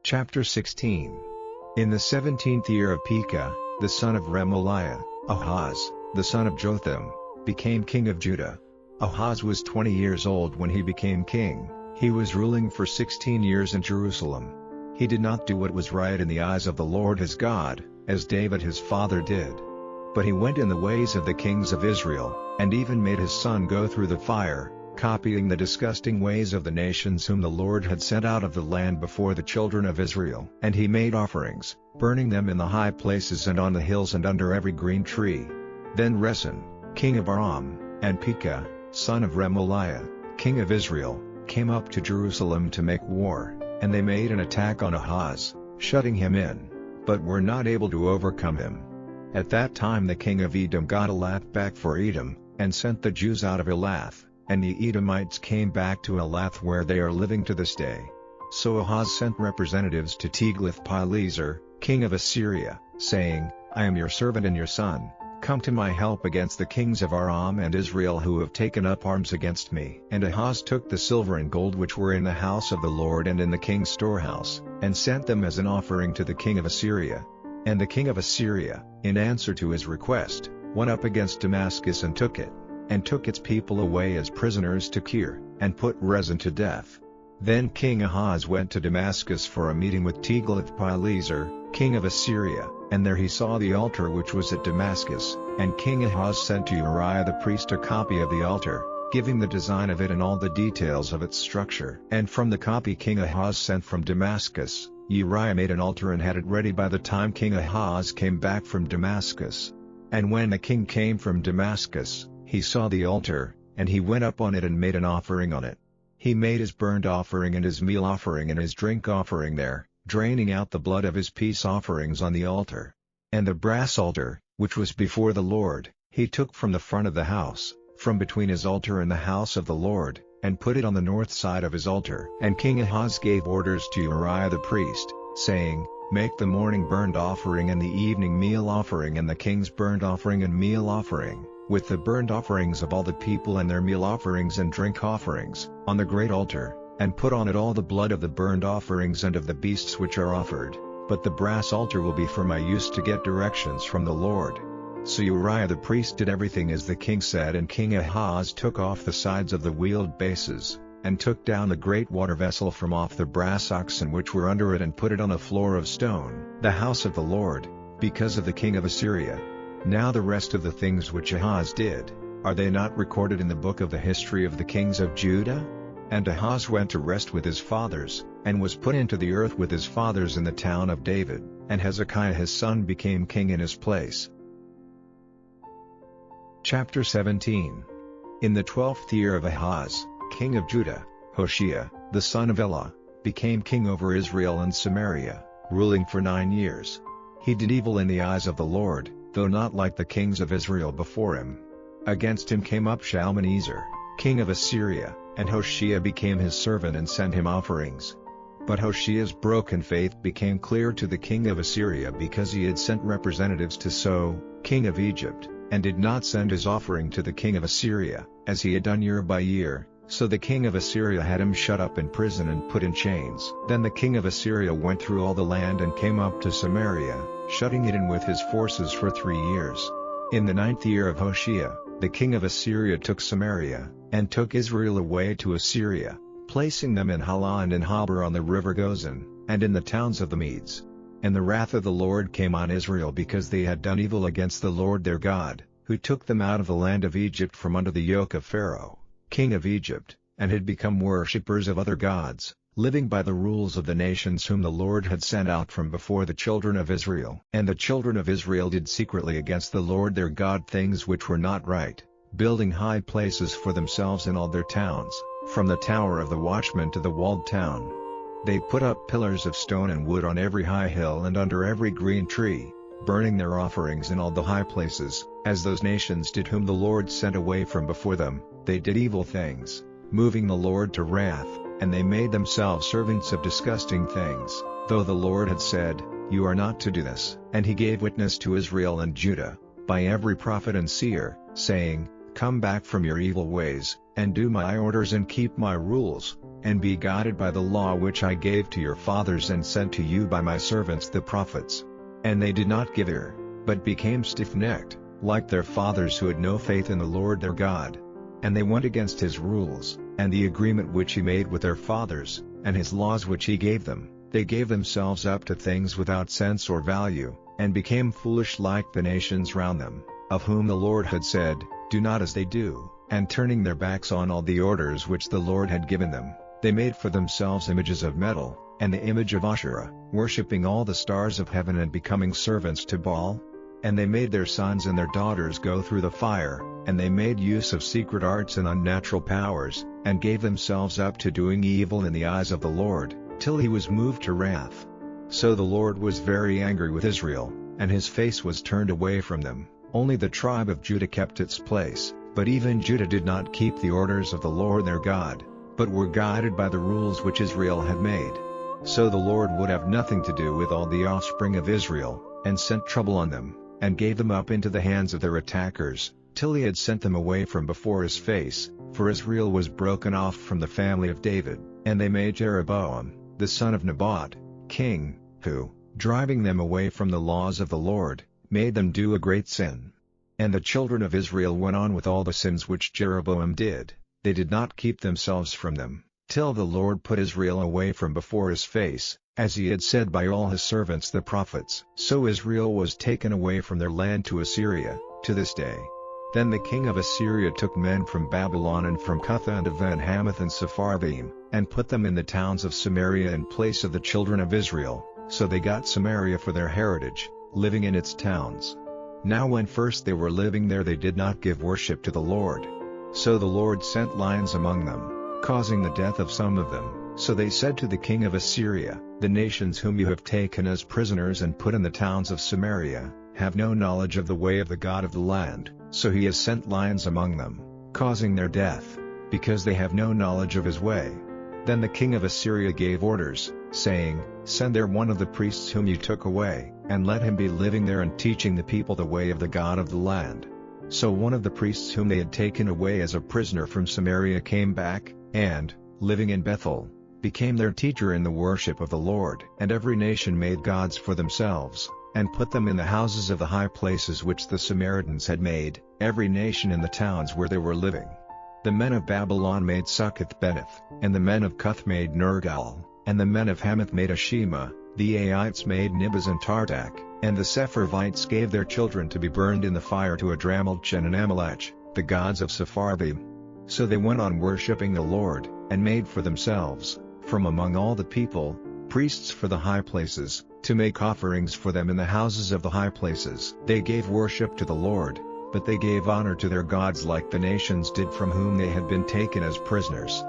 Chapter 16. In the 17th year of Pekah, the son of Remaliah, Ahaz, the son of Jotham, became king of Judah. Ahaz was 20 years old when he became king. He was ruling for 16 years in Jerusalem. He did not do what was right in the eyes of the Lord his God, as David his father did. But he went in the ways of the kings of Israel, and even made his son go through the fire, copying the disgusting ways of the nations whom the Lord had sent out of the land before the children of Israel. And he made offerings, burning them in the high places and on the hills and under every green tree. Then Rezin, king of Aram, and Pekah, son of Remaliah, king of Israel, came up to Jerusalem to make war, and they made an attack on Ahaz, shutting him in, but were not able to overcome him. At that time the king of Edom got Elath back for Edom, and sent the Jews out of Elath, and the Edomites came back to Elath where they are living to this day. So Ahaz sent representatives to Tiglath-Pileser, king of Assyria, saying, I am your servant and your son, come to my help against the kings of Aram and Israel who have taken up arms against me. And Ahaz took the silver and gold which were in the house of the Lord and in the king's storehouse, and sent them as an offering to the king of Assyria. And the king of Assyria, in answer to his request, went up against Damascus and took it, and took its people away as prisoners to Kir, and put Rezin to death. Then King Ahaz went to Damascus for a meeting with Tiglath-Pileser, king of Assyria, and there he saw the altar which was at Damascus, and King Ahaz sent to Uriah the priest a copy of the altar, giving the design of it and all the details of its structure. And from the copy King Ahaz sent from Damascus, Uriah made an altar and had it ready by the time King Ahaz came back from Damascus. And when the king came from Damascus, he saw the altar, and he went up on it and made an offering on it. He made his burnt offering and his meal offering and his drink offering there, draining out the blood of his peace offerings on the altar. And the brass altar, which was before the Lord, he took from the front of the house, from between his altar and the house of the Lord, and put it on the north side of his altar. And King Ahaz gave orders to Uriah the priest, saying, Make the morning burnt offering and the evening meal offering and the king's burnt offering and meal offering, with the burnt offerings of all the people and their meal offerings and drink offerings, on the great altar, and put on it all the blood of the burnt offerings and of the beasts which are offered, but the brass altar will be for my use to get directions from the Lord. So Uriah the priest did everything as the king said, and King Ahaz took off the sides of the wheeled bases, and took down the great water vessel from off the brass oxen which were under it and put it on a floor of stone, the house of the Lord, because of the king of Assyria. Now the rest of the things which Ahaz did, are they not recorded in the book of the history of the kings of Judah? And Ahaz went to rest with his fathers, and was put into the earth with his fathers in the town of David, and Hezekiah his son became king in his place. Chapter 17. In the 12th year of Ahaz, king of Judah, Hoshea, the son of Elah, became king over Israel and Samaria, ruling for 9 years. He did evil in the eyes of the Lord, though not like the kings of Israel before him. Against him came up Shalmaneser, king of Assyria, and Hoshea became his servant and sent him offerings. But Hoshea's broken faith became clear to the king of Assyria because he had sent representatives to So, king of Egypt, and did not send his offering to the king of Assyria, as he had done year by year. So the king of Assyria had him shut up in prison and put in chains. Then the king of Assyria went through all the land and came up to Samaria, shutting it in with his forces for 3 years. In the 9th year of Hoshea, the king of Assyria took Samaria, and took Israel away to Assyria, placing them in Halah and in Habor on the river Gozan, and in the towns of the Medes. And the wrath of the Lord came on Israel because they had done evil against the Lord their God, who took them out of the land of Egypt from under the yoke of Pharaoh, king of Egypt, and had become worshippers of other gods, living by the rules of the nations whom the Lord had sent out from before the children of Israel. And the children of Israel did secretly against the Lord their God things which were not right, building high places for themselves in all their towns, from the tower of the watchman to the walled town. They put up pillars of stone and wood on every high hill and under every green tree, burning their offerings in all the high places, as those nations did whom the Lord sent away from before them. They did evil things, moving the Lord to wrath, and they made themselves servants of disgusting things, though the Lord had said, You are not to do this. And he gave witness to Israel and Judah, by every prophet and seer, saying, Come back from your evil ways, and do my orders and keep my rules, and be guided by the law which I gave to your fathers and sent to you by my servants the prophets. And they did not give ear, but became stiff-necked, like their fathers who had no faith in the Lord their God. And they went against his rules, and the agreement which he made with their fathers, and his laws which he gave them. They gave themselves up to things without sense or value, and became foolish like the nations round them, of whom the Lord had said, "Do not as they do," and turning their backs on all the orders which the Lord had given them, they made for themselves images of metal, and the image of Asherah, worshipping all the stars of heaven and becoming servants to Baal. And they made their sons and their daughters go through the fire, and they made use of secret arts and unnatural powers, and gave themselves up to doing evil in the eyes of the Lord, till he was moved to wrath. So the Lord was very angry with Israel, and his face was turned away from them. Only the tribe of Judah kept its place, but even Judah did not keep the orders of the Lord their God, but were guided by the rules which Israel had made. So the Lord would have nothing to do with all the offspring of Israel, and sent trouble on them, and gave them up into the hands of their attackers, till he had sent them away from before his face, for Israel was broken off from the family of David. And they made Jeroboam, the son of Nebat, king, who, driving them away from the laws of the Lord, made them do a great sin. And the children of Israel went on with all the sins which Jeroboam did. They did not keep themselves from them, till the Lord put Israel away from before his face, as he had said by all his servants the prophets. So Israel was taken away from their land to Assyria, to this day. Then the king of Assyria took men from Babylon and from Cutha and Even-Hamath and Sepharvaim, and put them in the towns of Samaria in place of the children of Israel, so they got Samaria for their heritage, living in its towns. Now when first they were living there they did not give worship to the Lord. So the Lord sent lions among them, causing the death of some of them. So they said to the king of Assyria, "The nations whom you have taken as prisoners and put in the towns of Samaria, have no knowledge of the way of the God of the land, so he has sent lions among them, causing their death, because they have no knowledge of his way." Then the king of Assyria gave orders, saying, "Send there one of the priests whom you took away, and let him be living there and teaching the people the way of the God of the land." So one of the priests whom they had taken away as a prisoner from Samaria came back, and, living in Bethel, became their teacher in the worship of the Lord. And every nation made gods for themselves, and put them in the houses of the high places which the Samaritans had made, every nation in the towns where they were living. The men of Babylon made Succoth-Beneth, and the men of Cuth made Nergal, and the men of Hamath made Ashima, the Aites made Nibaz and Tartak, and the Sepharvites gave their children to be burned in the fire to Adramelech and Amalech, the gods of Sepharvaim. So they went on worshipping the Lord, and made for themselves, from among all the people, priests for the high places, to make offerings for them in the houses of the high places. They gave worship to the Lord, but they gave honor to their gods like the nations did from whom they had been taken as prisoners.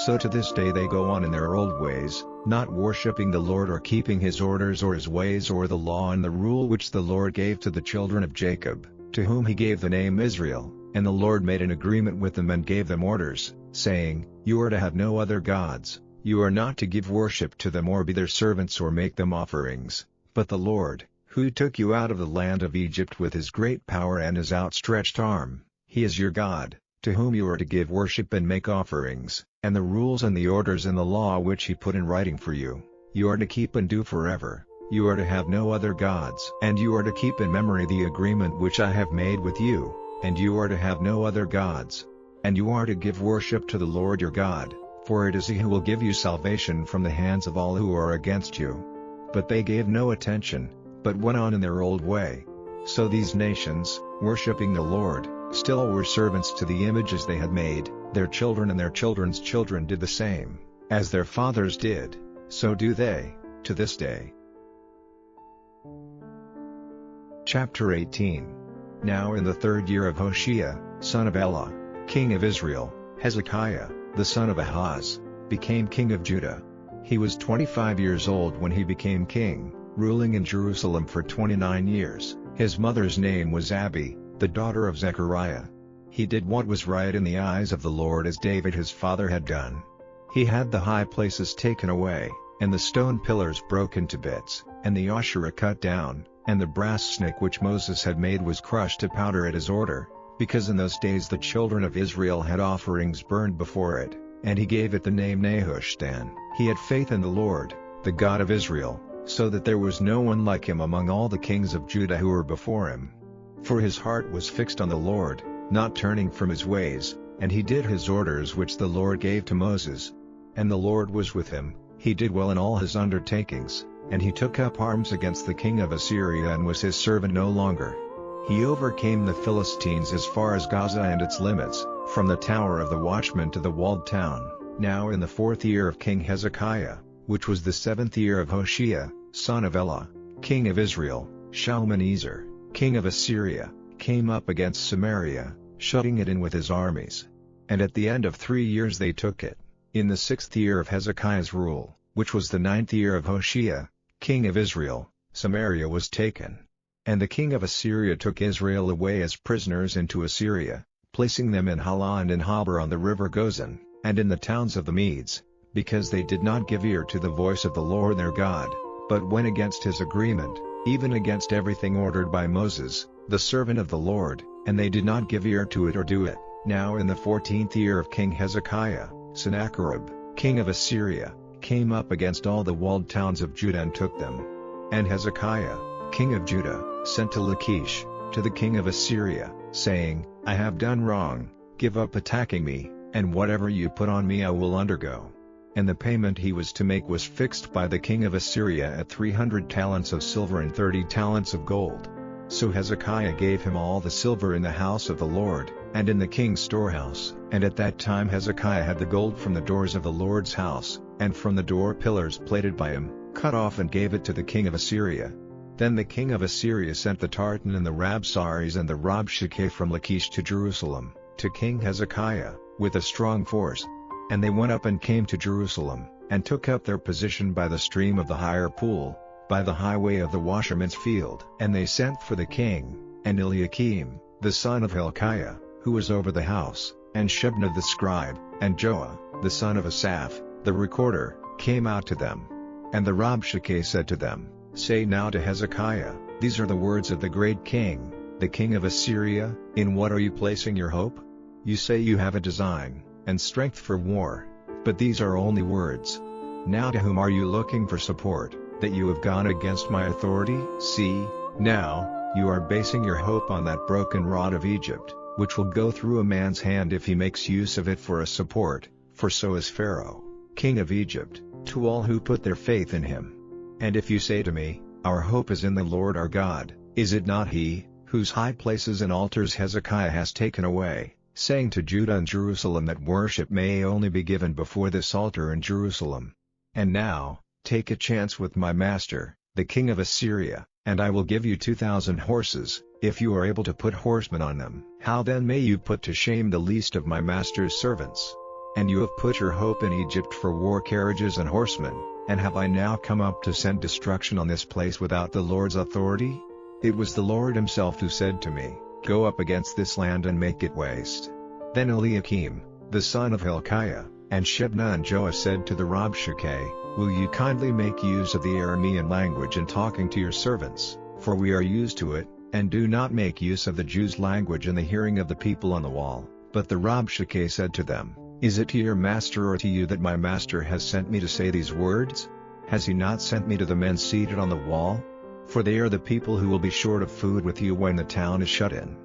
So to this day they go on in their old ways, not worshipping the Lord or keeping his orders or his ways or the law and the rule which the Lord gave to the children of Jacob, to whom he gave the name Israel. And the Lord made an agreement with them and gave them orders, saying, "You are to have no other gods, you are not to give worship to them or be their servants or make them offerings, but the Lord, who took you out of the land of Egypt with his great power and his outstretched arm, he is your God, to whom you are to give worship and make offerings, and the rules and the orders and the law which he put in writing for you, you are to keep and do forever. You are to have no other gods, and you are to keep in memory the agreement which I have made with you, and you are to have no other gods. And you are to give worship to the Lord your God, for it is he who will give you salvation from the hands of all who are against you." But they gave no attention, but went on in their old way. So these nations, worshipping the Lord, still were servants to the images they had made. Their children and their children's children did the same, as their fathers did, so do they, to this day. Chapter 18. Now in the 3rd year of Hoshea, son of Elah, king of Israel, Hezekiah, the son of Ahaz, became king of Judah. He was 25 years old when he became king, ruling in Jerusalem for 29 years. His mother's name was Abi, the daughter of Zechariah. He did what was right in the eyes of the Lord as David his father had done. He had the high places taken away, and the stone pillars broken to bits, and the Asherah cut down, and the brass snake which Moses had made was crushed to powder at his order, because in those days the children of Israel had offerings burned before it, and he gave it the name Nehushtan. He had faith in the Lord, the God of Israel, so that there was no one like him among all the kings of Judah who were before him. For his heart was fixed on the Lord, not turning from his ways, and he did his orders which the Lord gave to Moses. And the Lord was with him, he did well in all his undertakings, and he took up arms against the king of Assyria and was his servant no longer. He overcame the Philistines as far as Gaza and its limits, from the tower of the watchman to the walled town. Now in the 4th year of King Hezekiah, which was the 7th year of Hoshea, son of Elah, king of Israel, Shalmaneser, king of Assyria, came up against Samaria, shutting it in with his armies. And at the end of 3 years they took it. In the 6th year of Hezekiah's rule, which was the 9th year of Hoshea, king of Israel, Samaria was taken. And the king of Assyria took Israel away as prisoners into Assyria, placing them in Halah and in Habor on the river Gozan, and in the towns of the Medes, because they did not give ear to the voice of the Lord their God, but went against his agreement, even against everything ordered by Moses, the servant of the Lord, and they did not give ear to it or do it. Now in the 14th year of King Hezekiah, Sennacherib, king of Assyria, came up against all the walled towns of Judah and took them. And Hezekiah, king of Judah, sent to Lachish, to the king of Assyria, saying, I have done wrong, give up attacking me, and whatever you put on me I will undergo. And the payment he was to make was fixed by the king of Assyria at 300 talents of silver and 30 talents of gold. So Hezekiah gave him all the silver in the house of the Lord, and in the king's storehouse. And at that time Hezekiah had the gold from the doors of the Lord's house, and from the door pillars plated by him, cut off and gave it to the king of Assyria. Then the king of Assyria sent the Tartan and the Rabsaris and the Rabshakeh from Lachish to Jerusalem, to King Hezekiah, with a strong force. And they went up and came to Jerusalem, and took up their position by the stream of the higher pool, by the highway of the washerman's field. And they sent for the king, and Eliakim, the son of Hilkiah, who was over the house, and Shebna the scribe, and Joah, the son of Asaph, the recorder, came out to them. And the Rabshakeh said to them, Say now to Hezekiah, These are the words of the great king, the king of Assyria. In what are you placing your hope? You say you have a design, and strength for war, but these are only words. Now to whom are you looking for support, that you have gone against my authority? See, now, you are basing your hope on that broken rod of Egypt, which will go through a man's hand if he makes use of it for a support, for so is Pharaoh, king of Egypt, to all who put their faith in him. And if you say to me, Our hope is in the Lord our God, is it not he, whose high places and altars Hezekiah has taken away, saying to Judah and Jerusalem that worship may only be given before this altar in Jerusalem? And now, take a chance with my master, the king of Assyria, and I will give you 2,000 horses, if you are able to put horsemen on them. How then may you put to shame the least of my master's servants? And you have put your hope in Egypt for war carriages and horsemen, and have I now come up to send destruction on this place without the Lord's authority? It was the Lord himself who said to me, Go up against this land and make it waste. Then Eliakim, the son of Hilkiah, and Shebna and Joah said to the Rabshakeh, Will you kindly make use of the Aramean language in talking to your servants, for we are used to it, and do not make use of the Jews' language in the hearing of the people on the wall. But the Rabshakeh said to them, Is it to your master or to you that my master has sent me to say these words? Has he not sent me to the men seated on the wall? For they are the people who will be short of food with you when the town is shut in.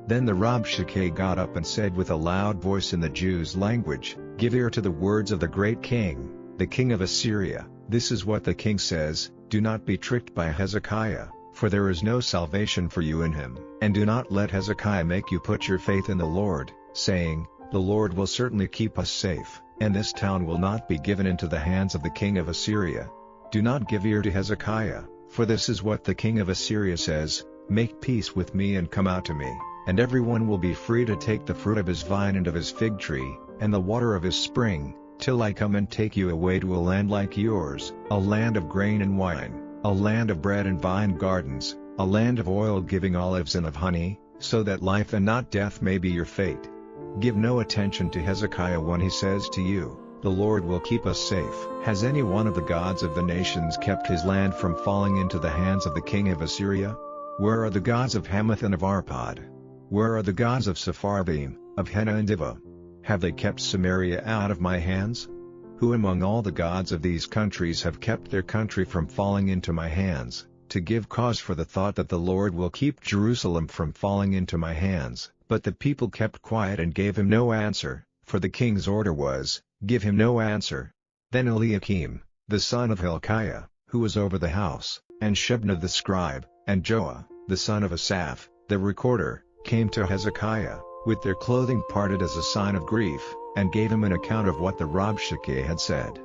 Then the Rabshakeh got up and said with a loud voice in the Jews' language, Give ear to the words of the great king, the king of Assyria. This is what the king says, Do not be tricked by Hezekiah, for there is no salvation for you in him. And do not let Hezekiah make you put your faith in the Lord, saying, The Lord will certainly keep us safe, and this town will not be given into the hands of the king of Assyria. Do not give ear to Hezekiah, for this is what the king of Assyria says, Make peace with me and come out to me, and everyone will be free to take the fruit of his vine and of his fig tree, and the water of his spring, till I come and take you away to a land like yours, a land of grain and wine, a land of bread and vine gardens, a land of oil giving olives and of honey, so that life and not death may be your fate. Give no attention to Hezekiah when he says to you, The Lord will keep us safe. Has any one of the gods of the nations kept his land from falling into the hands of the king of Assyria? Where are the gods of Hamath and of Arpad? Where are the gods of Sepharvaim, of Hena and Diva? Have they kept Samaria out of my hands? Who among all the gods of these countries have kept their country from falling into my hands, to give cause for the thought that the Lord will keep Jerusalem from falling into my hands?" But the people kept quiet and gave him no answer, for the king's order was, "Give him no answer." Then Eliakim, the son of Hilkiah, who was over the house, and Shebna the scribe, and Joah, the son of Asaph, the recorder, came to Hezekiah, with their clothing parted as a sign of grief, and gave him an account of what the Rabshakeh had said.